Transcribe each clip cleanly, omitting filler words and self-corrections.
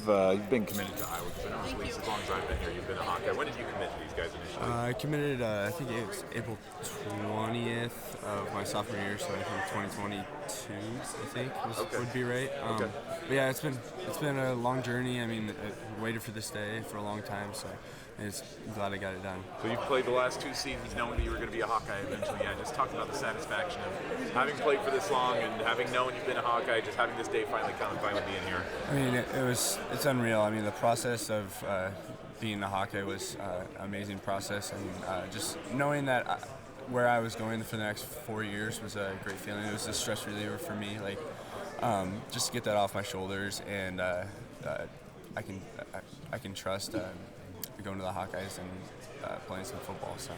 you've been committed to Iowa because I know at least as long as I've been here, you've been a Hawkeye. When did you commit to these guys initially? I committed, I think it was April 20th of my sophomore year, so I think 2022, I think would be right. But yeah, it's been a long journey. I mean, I waited for this day for a long time, so I'm glad I got it done. So you've played the last 2 seasons knowing that you were going to be a Hawkeye eventually. Yeah, just talk about the satisfaction of having played for this long and having known you've been a Hawkeye, just having this day finally come and finally being here. I mean, it's unreal. I mean, the process of being a Hawkeye was an amazing process, and just knowing that where I was going for the next 4 years was a great feeling. It was a stress reliever for me, like just to get that off my shoulders, and I can trust going to the Hawkeyes and playing some football. So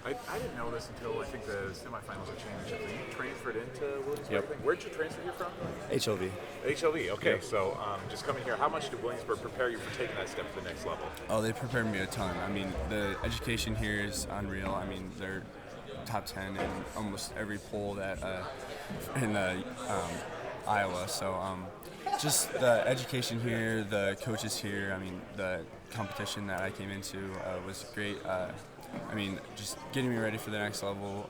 I didn't know this until I think the semifinals of championships. You transferred into Williamsburg. Yep. Where'd you transfer here from? HLV. HLV. Okay, Yep. So just coming here, how much did Williamsburg prepare you for taking that step to the next level? Oh, they prepared me a ton. I mean, the education here is unreal. I mean, they're top 10 in almost every poll that in Iowa. So just the education here, the coaches here. I mean, the competition that I came into was great. I mean, just getting me ready for the next level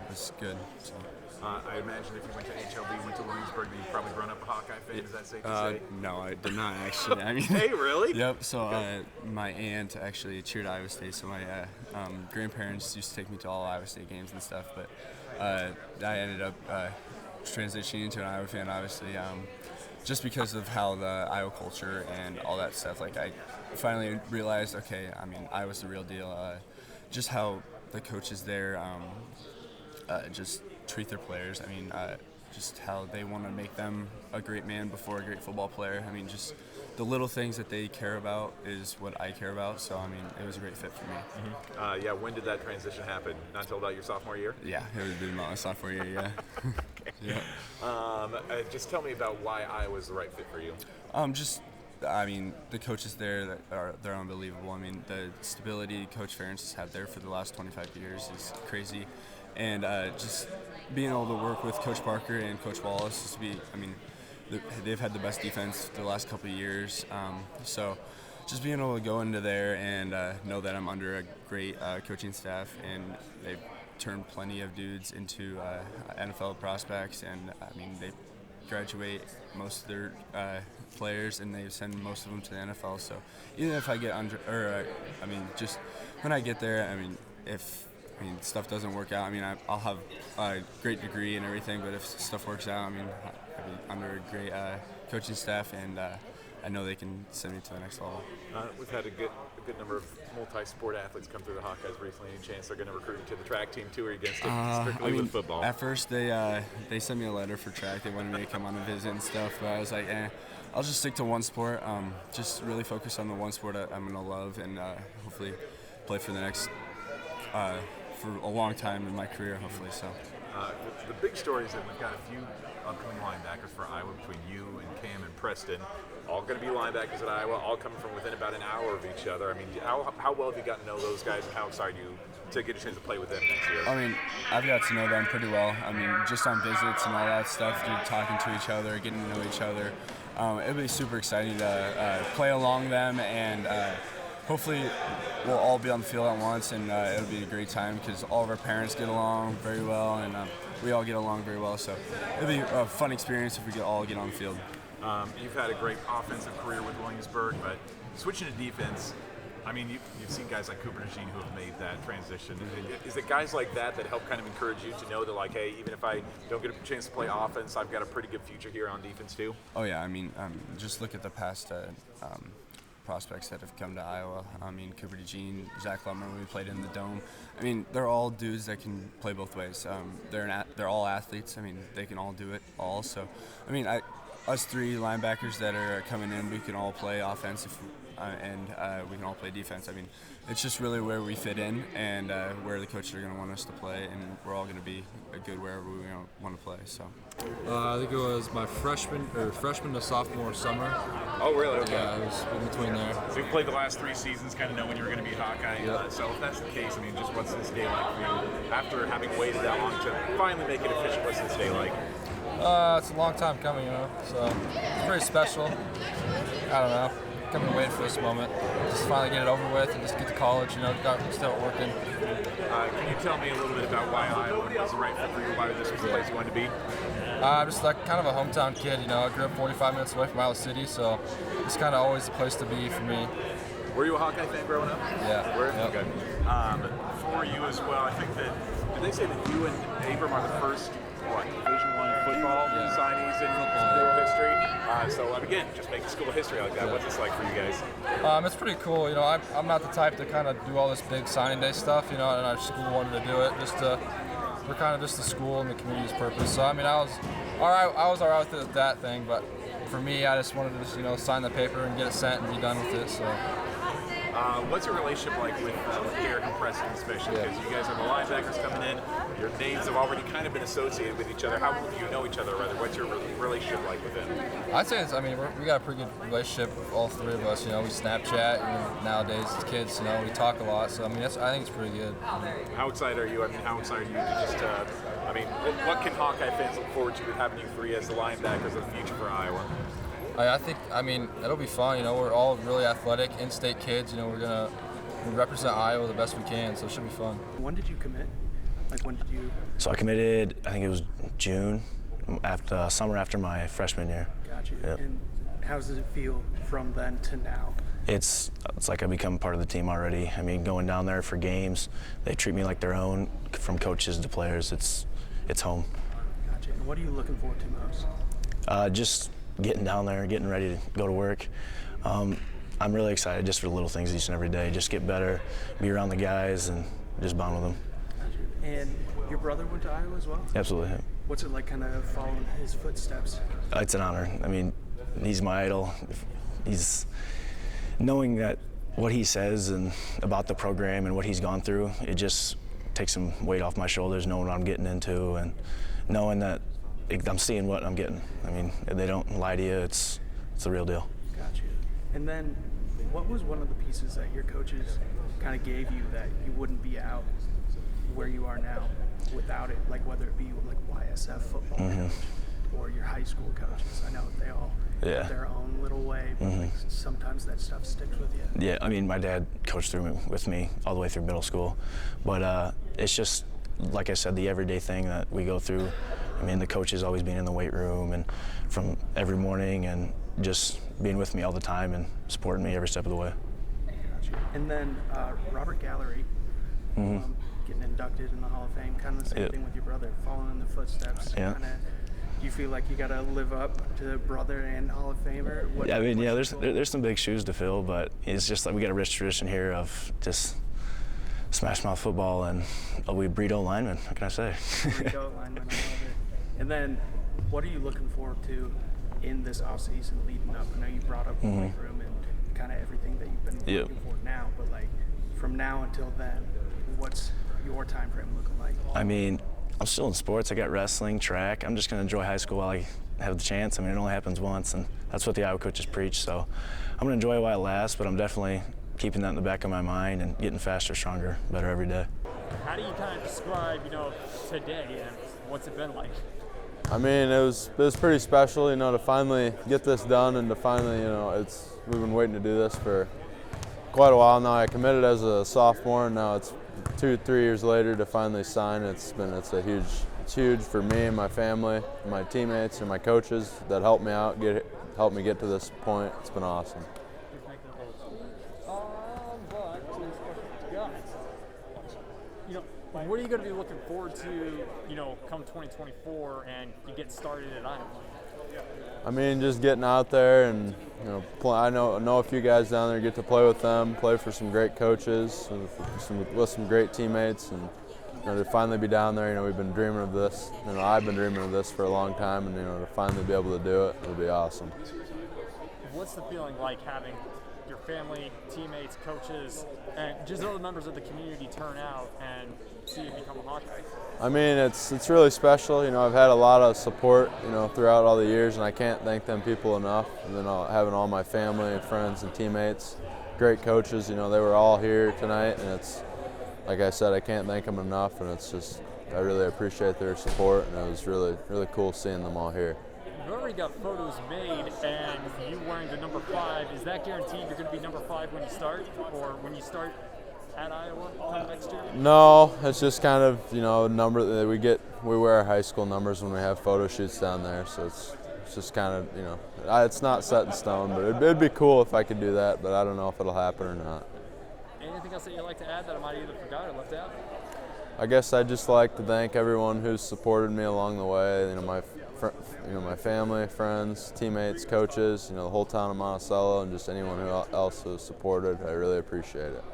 was good. So. I imagine if you went to HLB, went to Williamsburg, you've probably grown up a Hawkeye fan. Is that safe to say? No, I did not actually. I mean, hey, really? Yep. So my aunt actually cheered Iowa State. So my grandparents used to take me to all Iowa State games and stuff. But I ended up transitioning into an Iowa fan, obviously, just because of how the Iowa culture and all that stuff. Like I finally realized, okay, I mean, Iowa's the real deal. Just how the coaches there just treat their players. I mean, just how they want to make them a great man before a great football player. I mean, just the little things that they care about is what I care about. So, I mean, it was a great fit for me. Mm-hmm. Yeah, when did that transition happen? Not until about your sophomore year? Yeah, it would have been my sophomore year, yeah. Okay. Yeah. Just tell me about why Iowa's the right fit for you. I mean, the coaches there, they're unbelievable. I mean, the stability Coach Ferentz has had there for the last 25 years is crazy. And just being able to work with Coach Parker and Coach Wallace, they've had the best defense the last couple of years. So just being able to go into there and know that I'm under a great coaching staff, and they've turned plenty of dudes into NFL prospects, and I mean, they graduate most of their players, and they send most of them to the NFL. So even if I get just when I get there, if stuff doesn't work out, I'll have a great degree and everything, but if stuff works out, I'll be under a great coaching staff, and I know they can send me to the next level. We've had a good number of multi-sport athletes come through the Hawkeyes recently. Any chance they're going to recruit you to the track team too, or are you going to stick strictly with football? At first, they sent me a letter for track. They wanted me to come on a visit and stuff, but I was like, I'll just stick to one sport. Just really focus on the one sport I'm going to love, and hopefully play for the next for a long time in my career, hopefully. So. The big story is that we've got a few upcoming linebackers for Iowa between you and Cam and Preston. All going to be linebackers at Iowa, all coming from within about an hour of each other. I mean, how well have you gotten to know those guys, and how excited are you to get a chance to play with them next year? I mean, I've got to know them pretty well. I mean, just on visits and all that stuff, talking to each other, getting to know each other. It'll be super exciting to play along them, and hopefully we'll all be on the field at once, and it'll be a great time because all of our parents get along very well, and we all get along very well. So it'll be a fun experience if we all get on the field. You've had a great offensive career with Williamsburg, but switching to defense, I mean, you've seen guys like Cooper DeJean who have made that transition. Is it guys like that help kind of encourage you to know that, like, hey, even if I don't get a chance to play offense, I've got a pretty good future here on defense too? Oh, yeah. I mean, just look at the past prospects that have come to Iowa. I mean, Cooper DeJean, Zach Lummer, when we played in the Dome. I mean, they're all dudes that can play both ways. They're all athletes. I mean, they can all do it all. So, I mean, us three linebackers that are coming in, we can all play offensive and we can all play defense. I mean, it's just really where we fit in and where the coaches are going to want us to play, and we're all going to be good wherever we want to play. So. I think it was my freshman to sophomore summer. Oh, really? Okay. Yeah, it was in between there. So you played the last 3 seasons, kind of knowing you were going to be a Hawkeye. Yep. So if that's the case, I mean, just what's this day like for you? After having waited that long to finally make it official, what's this day like? It's a long time coming, so it's pretty special. I don't know. I've been waiting for this moment. Just finally get it over with and just get to college, start working. Can you tell me a little bit about why Iowa was the right fit for you, why this was the place you wanted to be? I'm just like kind of a hometown kid, I grew up 45 minutes away from Iowa City, so it's kind of always the place to be for me. Were you a Hawkeye fan growing up? Yeah. Yep. Okay. For you as well, I think that, did they say that you and Abram are the first, Division I football signees in school history? So again, just making school history like that. Yeah. What's this like for you guys? It's pretty cool. I'm not the type to kind of do all this big signing day stuff, and our school wanted to do it we're kind of just the school and the community's purpose. So, I was all right with that thing, but for me, I just wanted to just, sign the paper and get it sent and be done with it, so. What's your relationship like with Derek and Preston, especially? Because you guys are the linebackers coming in. Your names have already kind of been associated with each other. How well do you know each other, rather? What's your relationship like with them? I'd say we got a pretty good relationship, all three of us. We Snapchat, and nowadays as kids, we talk a lot. So, I think it's pretty good. How excited are you? How excited are you to just, what can Hawkeye fans look forward to with having you three as the linebackers of the future for Iowa? I think, it'll be fun. We're all really athletic, in-state kids. We're gonna represent Iowa the best we can, so it should be fun. When did you commit? When did you? So I committed, I think it was June, summer after my freshman year. Gotcha. Yep. And how does it feel from then to now? It's like I become part of the team already. Going down there for games, they treat me like their own, from coaches to players. It's home. Gotcha. And what are you looking forward to most? Just getting down there, getting ready to go to work. I'm really excited just for the little things each and every day. Just get better, be around the guys, and just bond with them. Gotcha. And your brother went to Iowa as well? Absolutely. What's it like kind of following his footsteps? It's an honor. He's my idol. He's knowing that what he says and about the program and what he's gone through, it just takes some weight off my shoulders, knowing what I'm getting into and knowing that I'm seeing what I'm getting. They don't lie to you. It's the real deal. Gotcha. And then, what was one of the pieces that your coaches kind of gave you that you wouldn't be out where you are now without it? Like whether it be like YSF football coach or your high school coaches. I know they all have their own little way, but sometimes that stuff sticks with you. Yeah, my dad coached with me all the way through middle school, but it's just, like I said, the everyday thing that we go through. The coaches always being in the weight room and from every morning and just being with me all the time and supporting me every step of the way. Gotcha. And then Robert Gallery, getting inducted in the Hall of Fame, kind of the same thing with your brother, following in the footsteps. Yeah. Do you feel like you got to live up to brother and Hall of Famer? There's some big shoes to fill, but it's just like we got a rich tradition here of just smash mouth football, and we breed O-linemen. What can I say? Breed O-linemen, I love it. And then, what are you looking forward to in this offseason leading up? I know you brought up the weight room and kind of everything that you've been looking for now, but from now until then, what's your time frame looking like? I'm still in sports. I got wrestling, track. I'm just going to enjoy high school while I have the chance. It only happens once, and that's what the Iowa coaches preach. So I'm going to enjoy it while it lasts, but I'm definitely keeping that in the back of my mind and getting faster, stronger, better every day. How do you kind of describe, today and what's it been like? It was pretty special, to finally get this done and to finally, we've been waiting to do this for quite a while now. I committed as a sophomore, and now it's 2-3 years later to finally sign. It's huge for me and my family, my teammates and my coaches that helped me out, helped me get to this point. It's been awesome. What are you going to be looking forward to, come 2024 and you get started at Iowa? Just getting out there and, I know a few guys down there, get to play with them, play for some great coaches, with some great teammates, and to finally be down there. We've been dreaming of this. I've been dreaming of this for a long time, and to finally be able to do it, it'll be awesome. What's the feeling like having your family, teammates, coaches, and just other members of the community turn out and see you become a Hawkeye? It's really special. I've had a lot of support, throughout all the years, and I can't thank them people enough. And then having all my family and friends and teammates, great coaches, they were all here tonight, and it's, like I said, I can't thank them enough, and it's just, I really appreciate their support, and it was really, really cool seeing them all here. you already got photos made and you wearing the number 5, is that guaranteed you're going to be number 5 when you start, or when you start at Iowa next year? No, it's just kind of, you know, a number that we wear our high school numbers when we have photo shoots down there, so it's just kind of, you know, it's not set in stone, but it'd be cool if I could do that, but I don't know if it'll happen or not. Anything else that you'd like to add that I might have either forgot or left out? I guess I'd just like to thank everyone who's supported me along the way, you know, my family, friends, teammates, coaches, you know, the whole town of Monticello, and just anyone else who has supported. I really appreciate it.